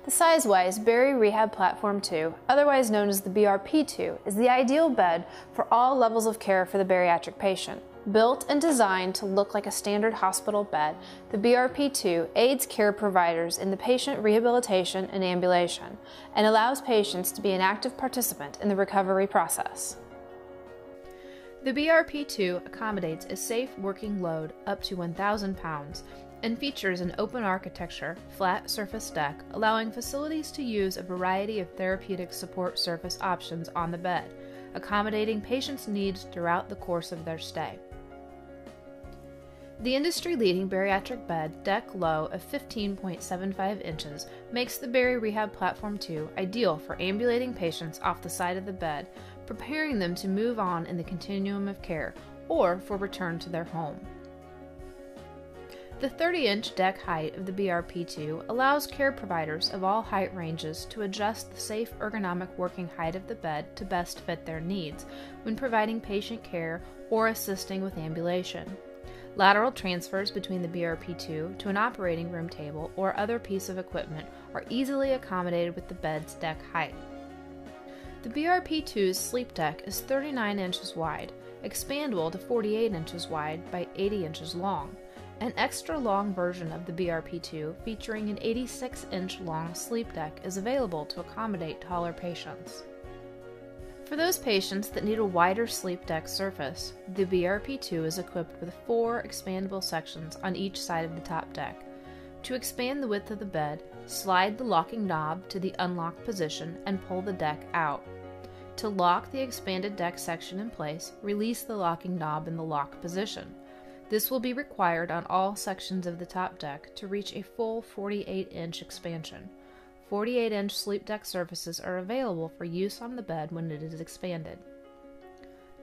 The size-wise Bari Rehab Platform 2, otherwise known as the BRP2, is the ideal bed for all levels of care for the bariatric patient. Built and designed to look like a standard hospital bed, the BRP2 aids care providers in the patient rehabilitation and ambulation, and allows patients to be an active participant in the recovery process. The BRP2 accommodates a safe working load up to 1,000 pounds and features an open architecture, flat surface deck, allowing facilities to use a variety of therapeutic support surface options on the bed, accommodating patients' needs throughout the course of their stay. The industry-leading bariatric bed deck low of 15.75 inches makes the Bari Rehab Platform 2 ideal for ambulating patients off the side of the bed, preparing them to move on in the continuum of care or for return to their home. The 30-inch deck height of the BRP2 allows care providers of all height ranges to adjust the safe ergonomic working height of the bed to best fit their needs when providing patient care or assisting with ambulation. Lateral transfers between the BRP2 to an operating room table or other piece of equipment are easily accommodated with the bed's deck height. The BRP2's sleep deck is 39 inches wide, expandable to 48 inches wide by 80 inches long. An extra long version of the BRP2 featuring an 86-inch long sleep deck is available to accommodate taller patients. For those patients that need a wider sleep deck surface, the BRP2 is equipped with 4 expandable sections on each side of the top deck. To expand the width of the bed, slide the locking knob to the unlock position and pull the deck out. To lock the expanded deck section in place, release the locking knob in the lock position. This will be required on all sections of the top deck to reach a full 48-inch expansion. 48-inch sleep deck surfaces are available for use on the bed when it is expanded.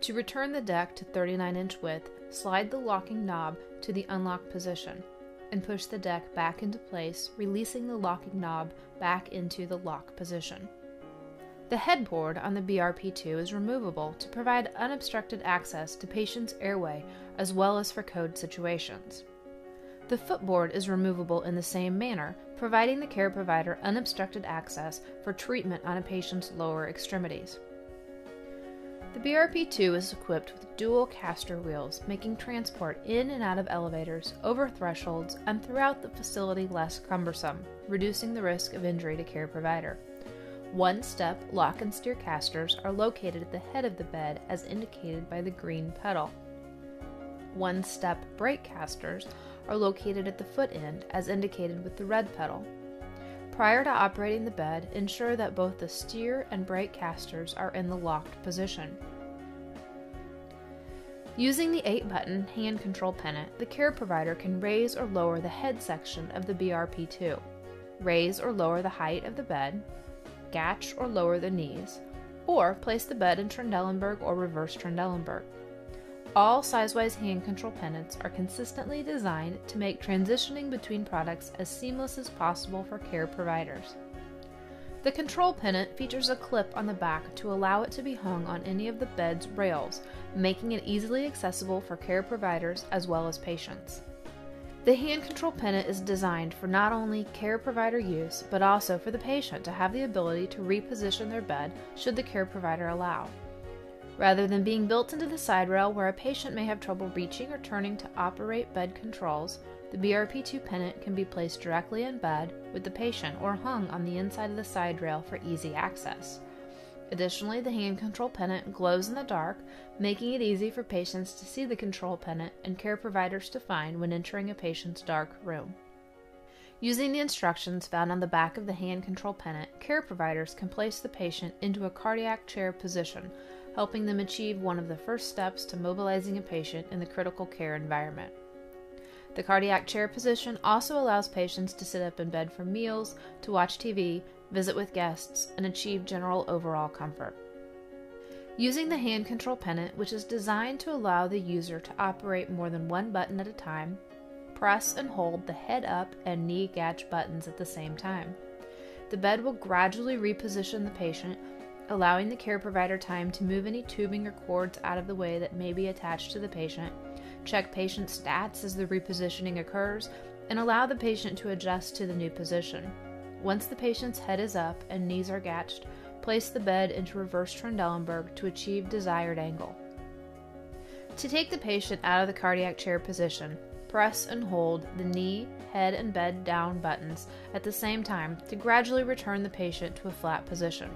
To return the deck to 39-inch width, slide the locking knob to the unlock position and push the deck back into place, releasing the locking knob back into the lock position. The headboard on the BRP2 is removable to provide unobstructed access to patients' airway as well as for code situations. The footboard is removable in the same manner, providing the care provider unobstructed access for treatment on a patient's lower extremities. The BRP2 is equipped with dual caster wheels, making transport in and out of elevators, over thresholds, and throughout the facility less cumbersome, reducing the risk of injury to care provider. One-step lock and steer casters are located at the head of the bed as indicated by the green pedal. One-step brake casters are located at the foot end as indicated with the red pedal. Prior to operating the bed, ensure that both the steer and brake casters are in the locked position. Using the 8-button hand control pennant, the care provider can raise or lower the head section of the BRP2, raise or lower the height of the bed, gatch or lower the knees, or place the bed in Trendelenburg or reverse Trendelenburg. All size-wise hand control pennants are consistently designed to make transitioning between products as seamless as possible for care providers. The control pennant features a clip on the back to allow it to be hung on any of the bed's rails, making it easily accessible for care providers as well as patients. The hand control pennant is designed for not only care provider use, but also for the patient to have the ability to reposition their bed should the care provider allow. Rather than being built into the side rail where a patient may have trouble reaching or turning to operate bed controls, the BRP2 pennant can be placed directly in bed with the patient or hung on the inside of the side rail for easy access. Additionally, the hand control pennant glows in the dark, making it easy for patients to see the control pennant and care providers to find when entering a patient's dark room. Using the instructions found on the back of the hand control pennant, care providers can place the patient into a cardiac chair position, helping them achieve one of the first steps to mobilizing a patient in the critical care environment. The cardiac chair position also allows patients to sit up in bed for meals, to watch TV, visit with guests, and achieve general overall comfort. Using the hand control pennant, which is designed to allow the user to operate more than one button at a time, press and hold the head up and knee gatch buttons at the same time. The bed will gradually reposition the patient, allowing the care provider time to move any tubing or cords out of the way that may be attached to the patient, check patient stats as the repositioning occurs, and allow the patient to adjust to the new position. once the patient's head is up and knees are gatched, place the bed into reverse Trendelenburg to achieve desired angle. To take the patient out of the cardiac chair position, press and hold the knee, head, and bed down buttons at the same time to gradually return the patient to a flat position.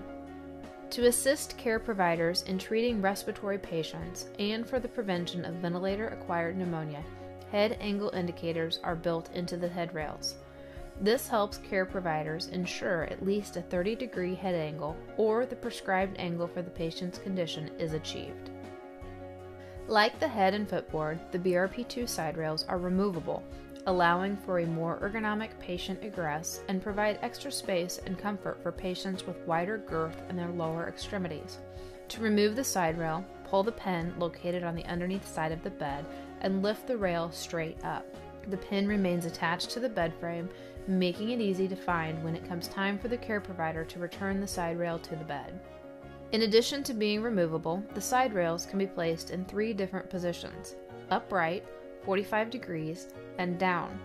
To assist care providers in treating respiratory patients and for the prevention of ventilator-acquired pneumonia, head angle indicators are built into the head rails. This helps care providers ensure at least a 30-degree head angle or the prescribed angle for the patient's condition is achieved. Like the head and footboard, the BRP2 side rails are removable, allowing for a more ergonomic patient egress and provide extra space and comfort for patients with wider girth in their lower extremities. To remove the side rail, pull the pin located on the underneath side of the bed and lift the rail straight up. The pin remains attached to the bed frame, making it easy to find when it comes time for the care provider to return the side rail to the bed. In addition to being removable, the side rails can be placed in 3 different positions: upright, 45 degrees, and down.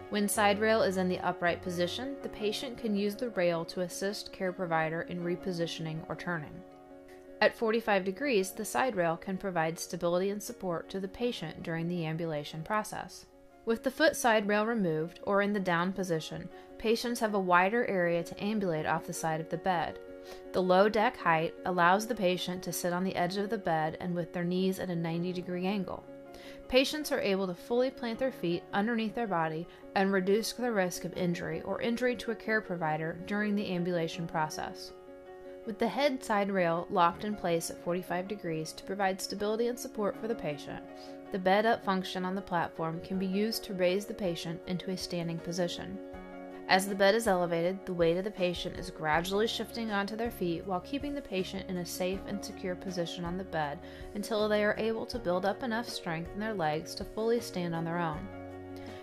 When side rail is in the upright position, the patient can use the rail to assist care provider in repositioning or turning. At 45 degrees, the side rail can provide stability and support to the patient during the ambulation process. With the foot side rail removed or in the down position, patients have a wider area to ambulate off the side of the bed. The low deck height allows the patient to sit on the edge of the bed and with their knees at a 90-degree angle. Patients are able to fully plant their feet underneath their body and reduce the risk of injury or injury to a care provider during the ambulation process. With the head side rail locked in place at 45 degrees to provide stability and support for the patient, the bed up function on the platform can be used to raise the patient into a standing position. As the bed is elevated, the weight of the patient is gradually shifting onto their feet while keeping the patient in a safe and secure position on the bed until they are able to build up enough strength in their legs to fully stand on their own.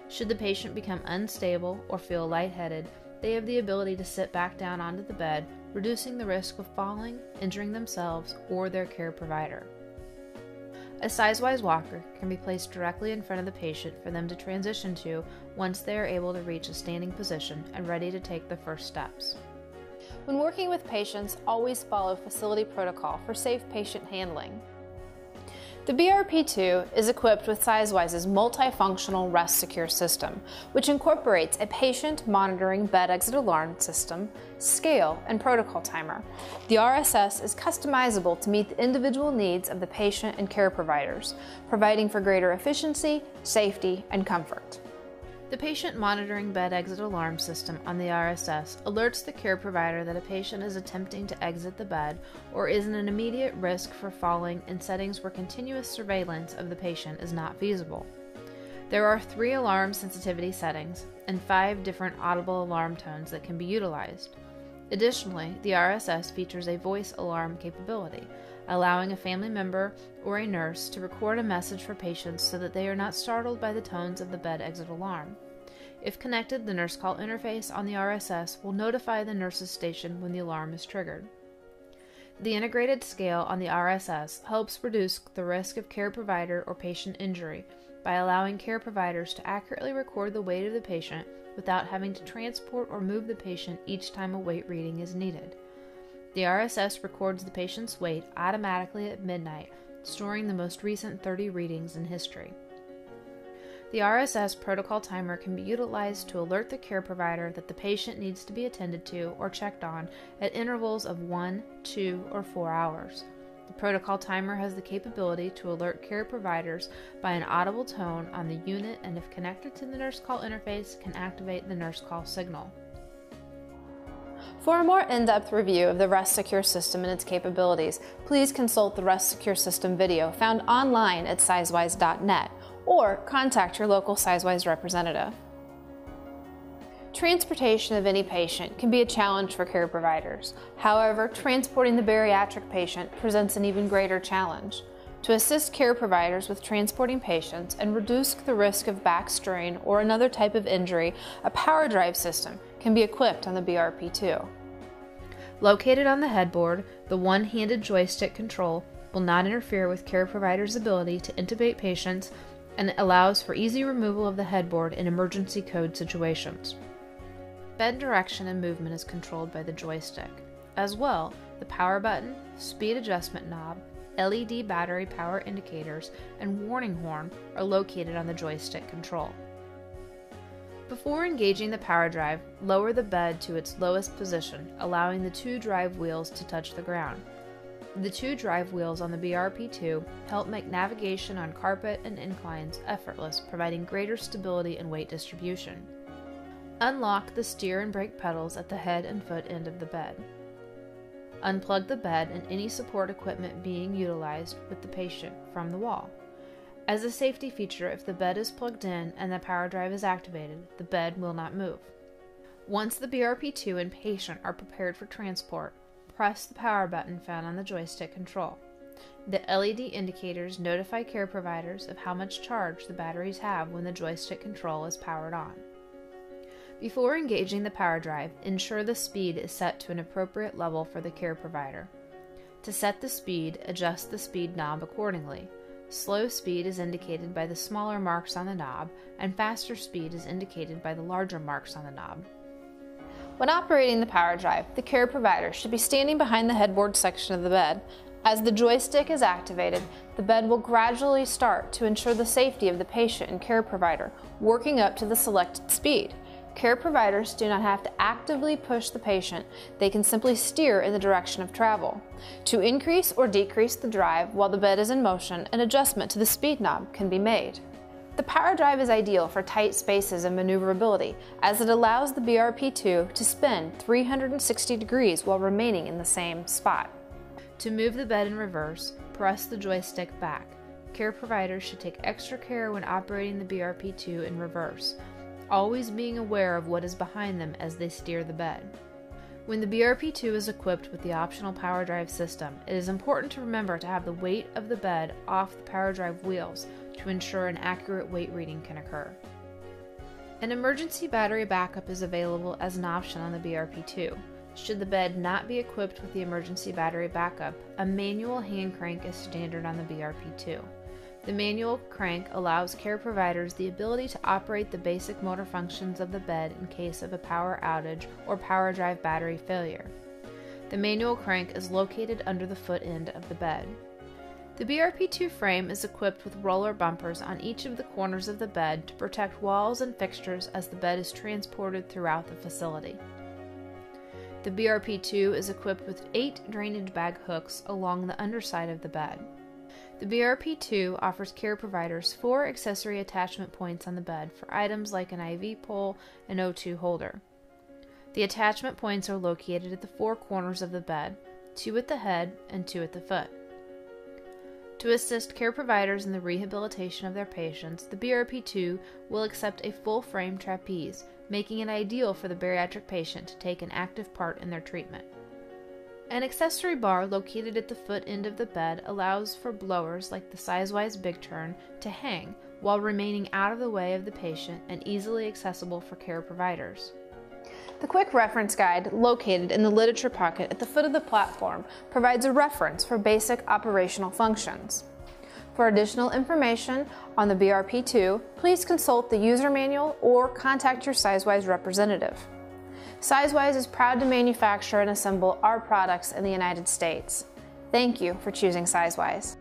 Should the patient become unstable or feel lightheaded, they have the ability to sit back down onto the bed, reducing the risk of falling, injuring themselves, or their care provider. A size-wise walker can be placed directly in front of the patient for them to transition to once they are able to reach a standing position and ready to take the first steps. When working with patients, always follow facility protocol for safe patient handling. The BRP2 is equipped with SizeWise's multifunctional Rest Secure system, which incorporates a patient monitoring bed exit alarm system, scale, and protocol timer. The RSS is customizable to meet the individual needs of the patient and care providers, providing for greater efficiency, safety, and comfort. The patient monitoring bed exit alarm system on the RSS alerts the care provider that a patient is attempting to exit the bed or is in an immediate risk for falling in settings where continuous surveillance of the patient is not feasible. There are 3 alarm sensitivity settings and 5 different audible alarm tones that can be utilized. Additionally, the RSS features a voice alarm capability, allowing a family member or a nurse to record a message for patients so that they are not startled by the tones of the bed exit alarm. If connected, the nurse call interface on the RSS will notify the nurse's station when the alarm is triggered. The integrated scale on the RSS helps reduce the risk of care provider or patient injury by allowing care providers to accurately record the weight of the patient without having to transport or move the patient each time a weight reading is needed. The RSS records the patient's weight automatically at midnight, storing the most recent 30 readings in history. The RSS protocol timer can be utilized to alert the care provider that the patient needs to be attended to or checked on at intervals of 1, 2, or 4 hours. The protocol timer has the capability to alert care providers by an audible tone on the unit, and if connected to the nurse call interface, can activate the nurse call signal. For a more in-depth review of the Rest Secure system and its capabilities, please consult the Rest Secure system video found online at sizewise.net or contact your local SizeWise representative. Transportation of any patient can be a challenge for care providers. However, transporting the bariatric patient presents an even greater challenge. To assist care providers with transporting patients and reduce the risk of back strain or another type of injury, a power drive system can be equipped on the BRP2. Located on the headboard, the one-handed joystick control will not interfere with care providers' ability to intubate patients and allows for easy removal of the headboard in emergency code situations. Bed direction and movement is controlled by the joystick. As well, the power button, speed adjustment knob, LED battery power indicators, and warning horn are located on the joystick control. Before engaging the power drive, lower the bed to its lowest position, allowing the two drive wheels to touch the ground. The two drive wheels on the BRP2 help make navigation on carpet and inclines effortless, providing greater stability and weight distribution. Unlock the steer and brake pedals at the head and foot end of the bed. Unplug the bed and any support equipment being utilized with the patient from the wall. As a safety feature, if the bed is plugged in and the power drive is activated, the bed will not move. Once the BRP2 and patient are prepared for transport, press the power button found on the joystick control. The LED indicators notify care providers of how much charge the batteries have when the joystick control is powered on. Before engaging the power drive, ensure the speed is set to an appropriate level for the care provider. To set the speed, adjust the speed knob accordingly. Slow speed is indicated by the smaller marks on the knob, and faster speed is indicated by the larger marks on the knob. When operating the power drive, the care provider should be standing behind the headboard section of the bed. As the joystick is activated, the bed will gradually start to ensure the safety of the patient and care provider, working up to the selected speed. Care providers do not have to actively push the patient, they can simply steer in the direction of travel. To increase or decrease the drive while the bed is in motion, an adjustment to the speed knob can be made. The power drive is ideal for tight spaces and maneuverability, as it allows the BRP2 to spin 360 degrees while remaining in the same spot. To move the bed in reverse, press the joystick back. Care providers should take extra care when operating the BRP2 in reverse, always being aware of what is behind them as they steer the bed. When the BRP2 is equipped with the optional power drive system, it is important to remember to have the weight of the bed off the power drive wheels to ensure an accurate weight reading can occur. An emergency battery backup is available as an option on the BRP2. Should the bed not be equipped with the emergency battery backup, a manual hand crank is standard on the BRP2. The manual crank allows care providers the ability to operate the basic motor functions of the bed in case of a power outage or power drive battery failure. The manual crank is located under the foot end of the bed. The BRP2 frame is equipped with roller bumpers on each of the corners of the bed to protect walls and fixtures as the bed is transported throughout the facility. The BRP2 is equipped with 8 drainage bag hooks along the underside of the bed. The BRP2 offers care providers 4 accessory attachment points on the bed for items like an IV pole and O2 holder. The attachment points are located at the 4 corners of the bed, 2 at the head and 2 at the foot. To assist care providers in the rehabilitation of their patients, the BRP2 will accept a full-frame trapeze, making it ideal for the bariatric patient to take an active part in their treatment. An accessory bar located at the foot end of the bed allows for blowers like the Sizewise Big Turn to hang while remaining out of the way of the patient and easily accessible for care providers. The quick reference guide located in the literature pocket at the foot of the platform provides a reference for basic operational functions. For additional information on the BRP2, please consult the user manual or contact your Sizewise representative. Sizewise is proud to manufacture and assemble our products in the United States. Thank you for choosing Sizewise.